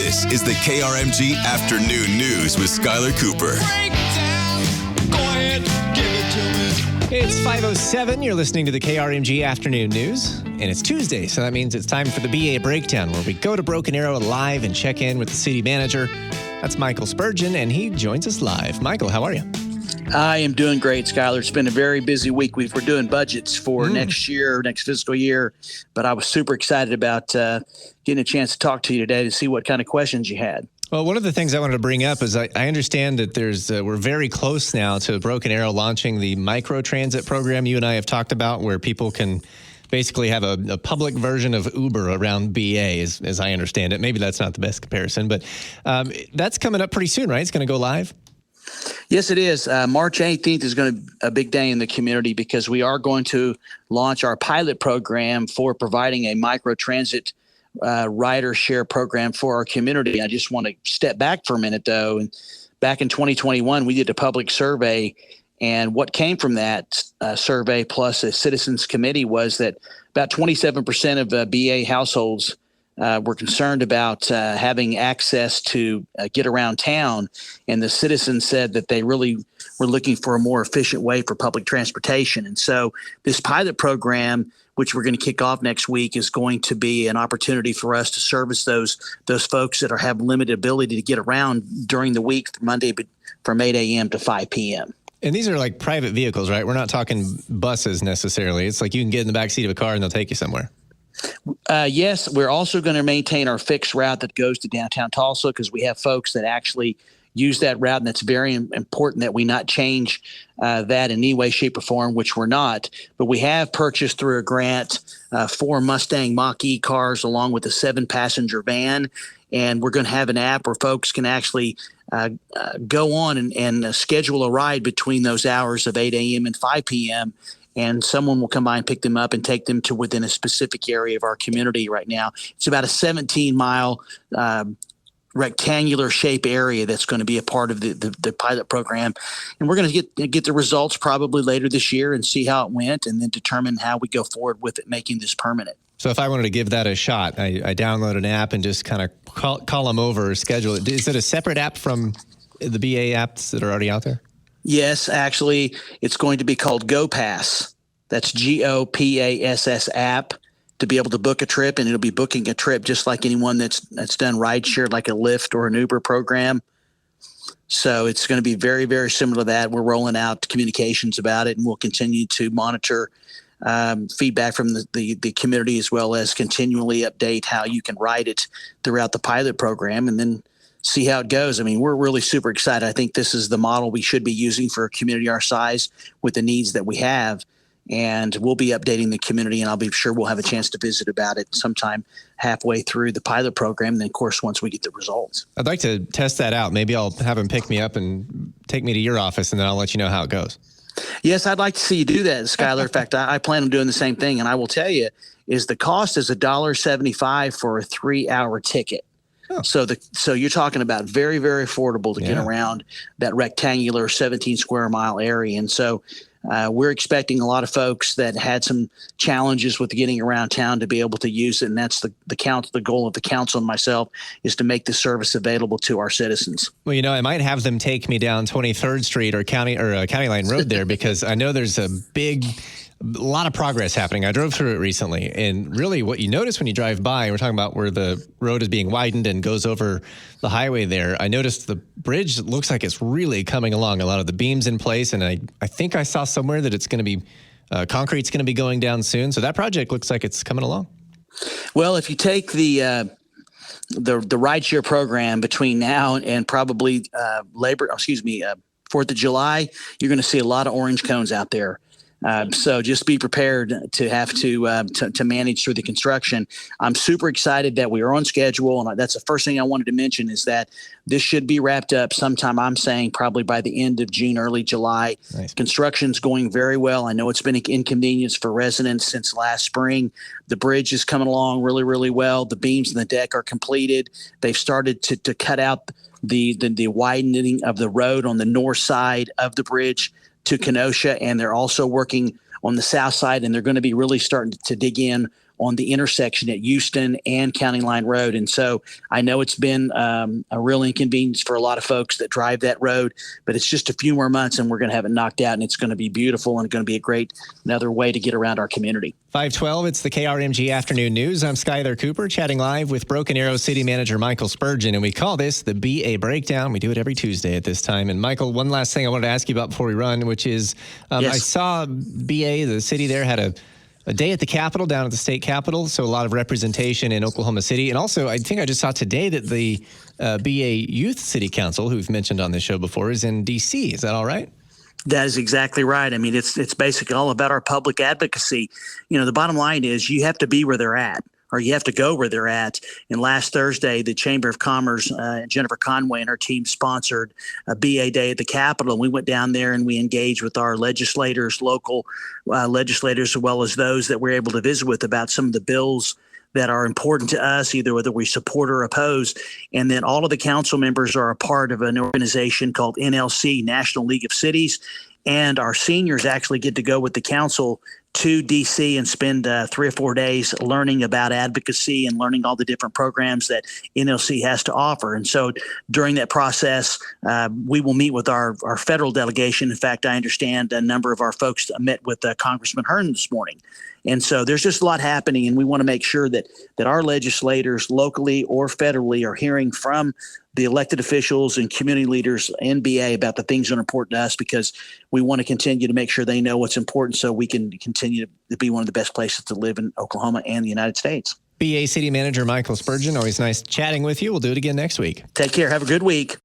This is the KRMG Afternoon News with Skylar Cooper. Go ahead, give it to me. It's 5:07. You're listening to the KRMG Afternoon News, and it's Tuesday, so that means it's time for the BA Breakdown, where we go to Broken Arrow live and check in with the city manager. That's Michael Spurgeon, and he joins us live. Michael, how are you? I am doing great, Skylar. It's been a very busy week. We're doing budgets for next year, next fiscal year, but I was super excited about getting a chance to talk to you today to see what kind of questions you had. Well, one of the things I wanted to bring up is I understand that we're very close now to Broken Arrow launching the micro-transit program you and I have talked about, where people can basically have a public version of Uber around BA, as I understand it. Maybe that's not the best comparison, but that's coming up pretty soon, right? It's going to go live? Yes, it is. March 18th is going to be a big day in the community because we are going to launch our pilot program for providing a micro-transit rider share program for our community. I just want to step back for a minute, though. And back in 2021, we did a public survey, and what came from that survey plus a citizens committee was that about 27% of BA households were concerned about having access to get around town. And the citizens said that they really were looking for a more efficient way for public transportation. And so this pilot program, which we're going to kick off next week, is going to be an opportunity for us to service those folks that have limited ability to get around during the week, Monday from 8 a.m. to 5 p.m. And these are like private vehicles, right? We're not talking buses necessarily. It's like you can get in the back seat of a car and they'll take you somewhere. Yes, we're also going to maintain our fixed route that goes to downtown Tulsa because we have folks that actually use that route, and it's very important that we not change that in any way, shape, or form, which we're not. But we have purchased through a grant 4 Mustang Mach-E cars along with a 7-passenger van, and we're going to have an app where folks can actually go on and schedule a ride between those hours of 8 a.m. and 5 p.m., and someone will come by and pick them up and take them to within a specific area of our community right now. It's about a 17-mile rectangular shape area that's going to be a part of the pilot program. And we're going to get the results probably later this year and see how it went and then determine how we go forward with it, making this permanent. So if I wanted to give that a shot, I download an app and just kind of call them over or schedule it. Is it a separate app from the BA apps that are already out there? Yes, actually, it's going to be called GoPass. That's GOPASS app to be able to book a trip, and it'll be booking a trip just like anyone that's done rideshare, like a Lyft or an Uber program. So it's going to be very, very similar to that. We're rolling out communications about it, and we'll continue to monitor feedback from the community as well as continually update how you can ride it throughout the pilot program, and then see how it goes. I mean, we're really super excited. I think this is the model we should be using for a community our size with the needs that we have. And we'll be updating the community, and I'll be sure we'll have a chance to visit about it sometime halfway through the pilot program. And then, of course, once we get the results. I'd like to test that out. Maybe I'll have them pick me up and take me to your office, and then I'll let you know how it goes. Yes, I'd like to see you do that, Skylar. In fact, I plan on doing the same thing. And I will tell you, is the cost is $1.75 for a 3-hour ticket. Oh. So you're talking about very, very affordable to get around that rectangular 17 square mile area. And so we're expecting a lot of folks that had some challenges with getting around town to be able to use it. And that's the goal of the council and myself is to make this service available to our citizens. Well, I might have them take me down 23rd Street or County Line Road there because I know there's a lot of progress happening. I drove through it recently, and really what you notice when you drive by, we're talking about where the road is being widened and goes over the highway there. I noticed the bridge looks like it's really coming along. A lot of the beams in place, and I think I saw somewhere that it's going to be concrete's going to be going down soon. So that project looks like it's coming along. Well, if you take the rideshare program between now and probably 4th of July, you're going to see a lot of orange cones out there. So just be prepared to have to manage through the construction. I'm super excited that we are on schedule. And that's the first thing I wanted to mention is that this should be wrapped up sometime, I'm saying probably by the end of June, early July. Nice. Construction's going very well. I know it's been an inconvenience for residents since last spring. The bridge is coming along really, really well. The beams and the deck are completed. They've started to cut out the widening of the road on the north side of the bridge to Kenosha, and they're also working on the south side, and they're going to be really starting to dig in on the intersection at Houston and County Line Road. And so I know it's been a real inconvenience for a lot of folks that drive that road, but it's just a few more months and we're going to have it knocked out, and it's going to be beautiful and going to be a great another way to get around our community. 512, it's the KRMG Afternoon News. I'm Skylar Cooper, chatting live with Broken Arrow City Manager Michael Spurgeon, and we call this the BA Breakdown. We do it every Tuesday at this time. And Michael, one last thing I wanted to ask you about before we run, which is Yes. I saw BA, the city there, had a day at the Capitol, down at the state Capitol, so a lot of representation in Oklahoma City. And also, I think I just saw today that the BA Youth City Council, who we've mentioned on this show before, is in D.C. Is that all right? That is exactly right. I mean, it's basically all about our public advocacy. You know, the bottom line is you have to be where they're at, or you have to go where they're at. And last Thursday, the Chamber of Commerce, Jennifer Conway and her team sponsored a BA Day at the Capitol. And we went down there and we engaged with our legislators, local legislators, as well as those that we're able to visit with about some of the bills that are important to us, either whether we support or oppose. And then all of the council members are a part of an organization called NLC, National League of Cities. And our seniors actually get to go with the council to D.C. and spend 3 or 4 days learning about advocacy and learning all the different programs that NLC has to offer. And so during that process, we will meet with our federal delegation. In fact, I understand a number of our folks met with Congressman Hearn this morning. And so there's just a lot happening, and we want to make sure that our legislators locally or federally are hearing from the elected officials and community leaders in BA about the things that are important to us, because we want to continue to make sure they know what's important so we can continue to be one of the best places to live in Oklahoma and the United States. BA City Manager Michael Spurgeon, always nice chatting with you. We'll do it again next week. Take care. Have a good week.